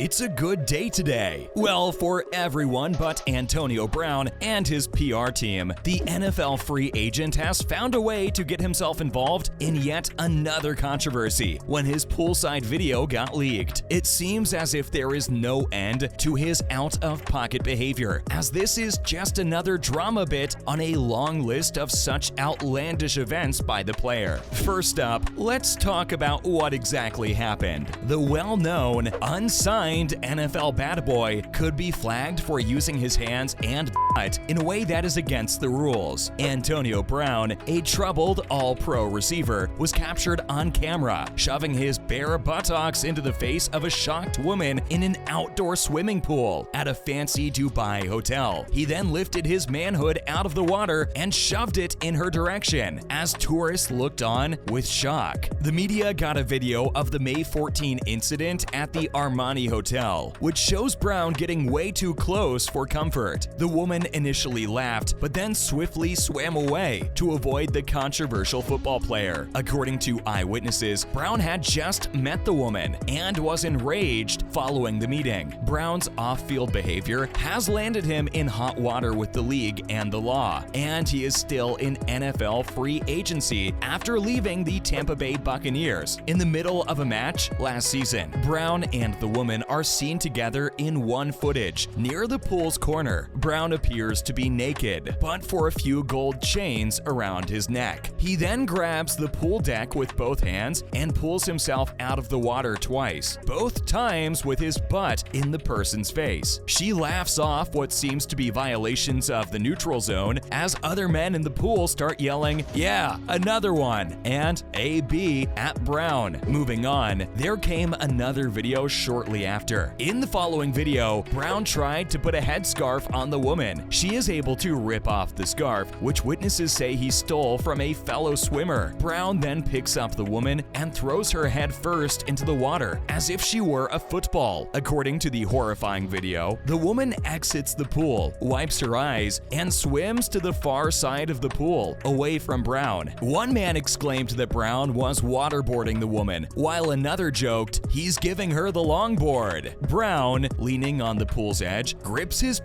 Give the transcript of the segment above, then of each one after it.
It's a good day today. Well, for everyone but Antonio Brown and his PR team. The NFL free agent has found a way to get himself involved in yet another controversy when his poolside video got leaked. It seems as if there is no end to his out-of-pocket behavior, as this is just another drama bit on a long list of such outlandish events by the player. First up, let's talk about what exactly happened. The well-known, unsigned NFL bad boy could be flagged for using his hands and butt in a way that is against the rules. Antonio Brown, a troubled all-pro receiver, was captured on camera, shoving his bare buttocks into the face of a shocked woman in an outdoor swimming pool at a fancy Dubai hotel. He then lifted his manhood out of the water and shoved it in her direction as tourists looked on with shock. The media got a video of the May 14 incident at the Armani Hotel, which shows Brown getting way too close for comfort. The woman initially laughed, but then swiftly swam away to avoid the controversial football player. According to eyewitnesses, Brown had just met the woman and was enraged following the meeting. Brown's off-field behavior has landed him in hot water with the league and the law, and he is still in NFL free agency after leaving the Tampa Bay Buccaneers in the middle of a match last season. Brown and the woman are seen together in one footage near the pool's corner. Brown appears to be naked, but for a few gold chains around his neck. He then grabs the pool deck with both hands and pulls himself out of the water twice, both times with his butt in the person's face. She laughs off what seems to be violations of the neutral zone as other men in the pool start yelling, "Yeah, another one," and "AB at Brown." Moving on, there came another video shortly after. In the following video, Brown tried to put a headscarf on the woman. She is able to rip off the scarf, which witnesses say he stole from a fellow swimmer. Brown then picks up the woman and throws her head first into the water as if she were a football. According to the horrifying video, the woman exits the pool, wipes her eyes, and swims to the far side of the pool, away from Brown. One man exclaimed that Brown was waterboarding the woman, while another joked he's giving her the longboard. Brown, leaning on the pool's edge, grips his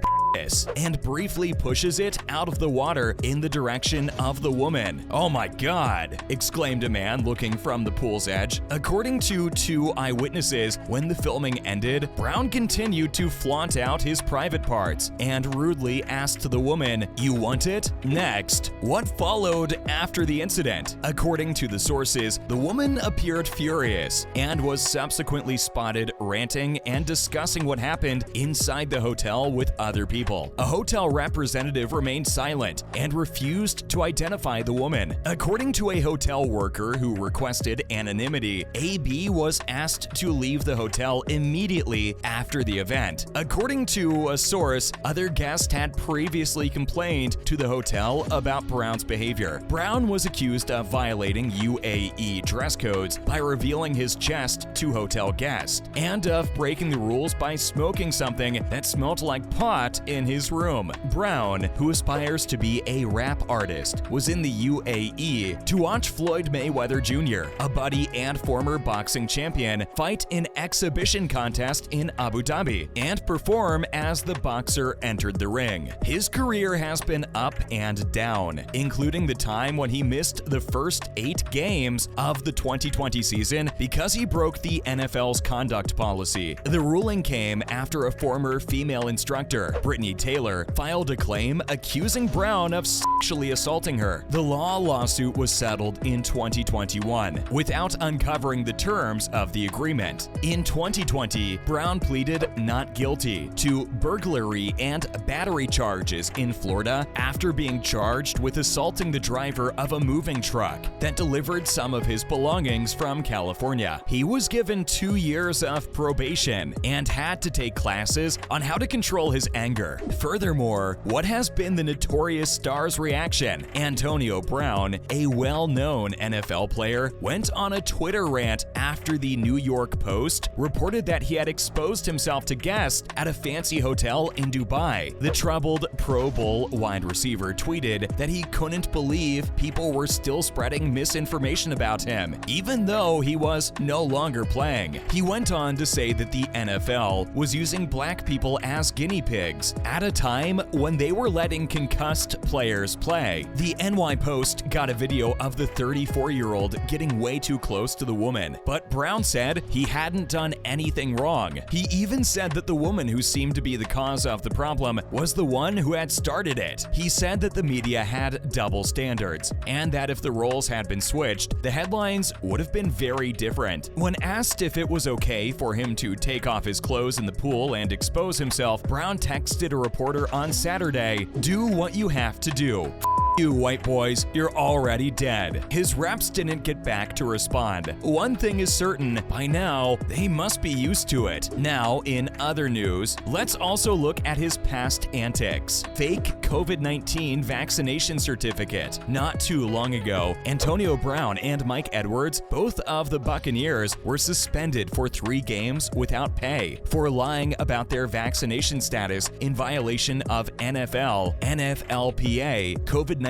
and briefly pushes it out of the water in the direction of the woman. "Oh my God!" exclaimed a man looking from the pool's edge. According to two eyewitnesses, when the filming ended, Brown continued to flaunt out his private parts and rudely asked the woman, "You want it?" Next, what followed after the incident? According to the sources, the woman appeared furious and was subsequently spotted ranting and discussing what happened inside the hotel with other people. A hotel representative remained silent and refused to identify the woman. According to a hotel worker who requested anonymity, AB was asked to leave the hotel immediately after the event. According to a source, other guests had previously complained to the hotel about Brown's behavior. Brown was accused of violating UAE dress codes by revealing his chest to hotel guests, and of breaking the rules by smoking something that smelled like pot in his room. Brown, who aspires to be a rap artist, was in the UAE to watch Floyd Mayweather Jr., a buddy and former boxing champion, fight an exhibition contest in Abu Dhabi and perform as the boxer entered the ring. His career has been up and down, including the time when he missed the first 8 games of the 2020 season because he broke the NFL's conduct policy. The ruling came after a former female instructor, Brittany Taylor, filed a claim accusing Brown of sexually assaulting her. The lawsuit was settled in 2021 without uncovering the terms of the agreement. In 2020, Brown pleaded not guilty to burglary and battery charges in Florida after being charged with assaulting the driver of a moving truck that delivered some of his belongings from California. He was given 2 years of probation and had to take classes on how to control his anger. player. Furthermore, what has been the notorious star's reaction? Antonio Brown, a well-known NFL player, went on a Twitter rant after the New York Post reported that he had exposed himself to guests at a fancy hotel in Dubai. The troubled Pro Bowl wide receiver tweeted that he couldn't believe people were still spreading misinformation about him, even though he was no longer playing. He went on to say that the NFL was using black people as guinea pigs at a time when they were letting concussed players play. The NY Post got a video of the 34-year-old getting way too close to the woman, but Brown said he hadn't done anything wrong. He even said that the woman who seemed to be the cause of the problem was the one who had started it. He said that the media had double standards, and that if the roles had been switched, the headlines would have been very different. When asked if it was okay for him to take off his clothes in the pool and expose himself, Brown texted a reporter on Saturday, "Do what you have to do. You white boys, you're already dead." His reps didn't get back to respond. One thing is certain, by now, they must be used to it. Now, in other news, let's also look at his past antics. Fake COVID-19 vaccination certificate. Not too long ago, Antonio Brown and Mike Edwards, both of the Buccaneers, were suspended for 3 games without pay for lying about their vaccination status in violation of NFL, NFLPA, COVID-19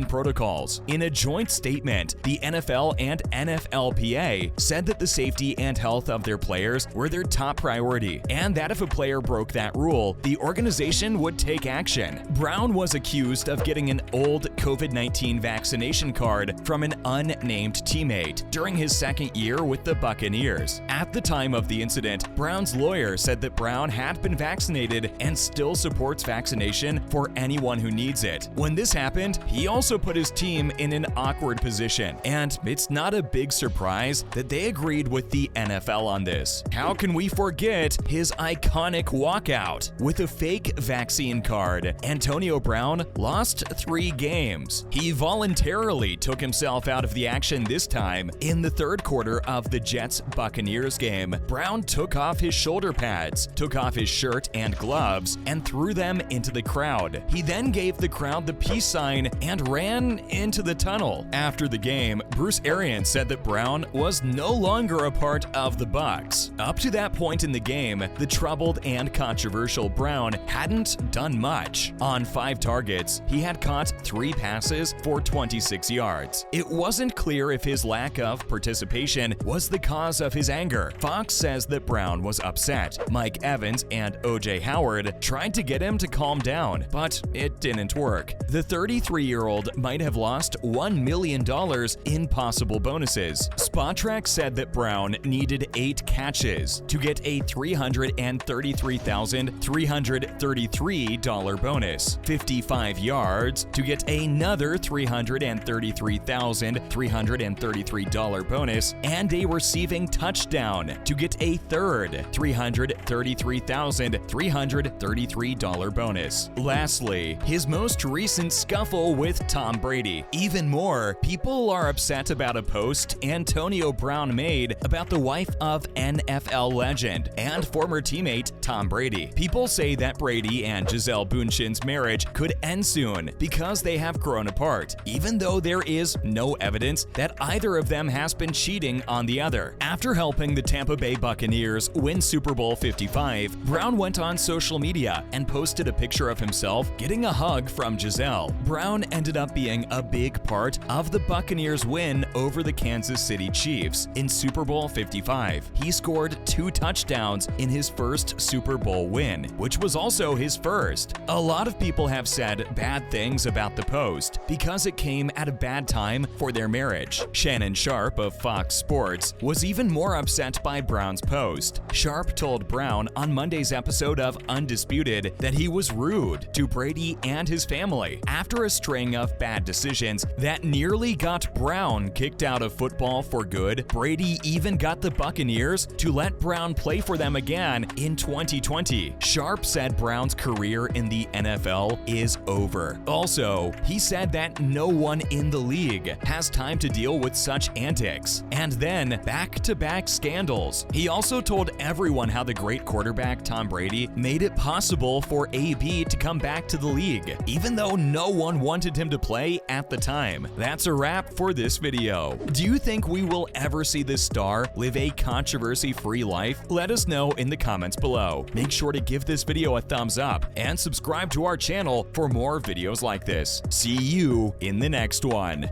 protocols. In a joint statement, the NFL and NFLPA said that the safety and health of their players were their top priority, and that if a player broke that rule, the organization would take action. Brown was accused of getting an old COVID-19 vaccination card from an unnamed teammate during his second year with the Buccaneers. At the time of the incident, Brown's lawyer said that Brown had been vaccinated and still supports vaccination for anyone who needs it. When this happened, he also put his team in an awkward position, and it's not a big surprise that they agreed with the NFL on this. How can we forget his iconic walkout? With a fake vaccine card, Antonio Brown lost 3 games. He voluntarily took himself out of the action this time. In the third quarter of the Jets-Buccaneers game, Brown took off his shoulder pads, took off his shirt and gloves, and threw them into the crowd. He then gave the crowd the peace sign and ran into the tunnel. After the game, Bruce Arians said that Brown was no longer a part of the Bucs. Up to that point in the game, the troubled and controversial Brown hadn't done much. On 5 targets, he had caught 3 passes for 26 yards. It wasn't clear if his lack of participation was the cause of his anger. Fox says that Brown was upset. Mike Evans and O.J. Howard tried to get him to calm down, but it didn't work. The 33-year-old might have lost $1 million in possible bonuses. Spotrac said that Brown needed 8 catches to get a $333,333 bonus, 55 yards to get another $333,333 bonus, and a receiving touchdown to get a third $333,333 bonus. Lastly, his most recent scuffle with Tom Brady. Even more, people are upset about a post Antonio Brown made about the wife of NFL legend and former teammate Tom Brady. People say that Brady and Gisele Bündchen's marriage could end soon because they have grown apart, even though there is no evidence that either of them has been cheating on the other. After helping the Tampa Bay Buccaneers win Super Bowl 55, Brown went on social media and posted a picture of himself getting a hug from Gisele. Brown ended up being a big part of the Buccaneers' win over the Kansas City Chiefs in Super Bowl 55. He scored 2 touchdowns in his first Super Bowl win, which was also his first. A lot of people have said bad things about the post because it came at a bad time for their marriage. Shannon Sharpe of Fox Sports was even more upset by Brown's post. Sharpe told Brown on Monday's episode of Undisputed that he was rude to Brady and his family after a string of bad decisions that nearly got Brown kicked out of football for good, Brady even got the Buccaneers to let Brown play for them again in 2020. Sharp said Brown's career in the NFL is over. Also, he said that no one in the league has time to deal with such antics. And then, back-to-back scandals. He also told everyone how the great quarterback Tom Brady made it possible for AB to come back to the league, even though no one wanted him to play at the time. That's a wrap for this video. Do you think we will ever see this star live a controversy-free life? Let us know in the comments below. Make sure to give this video a thumbs up and subscribe to our channel for more videos like this. See you in the next one.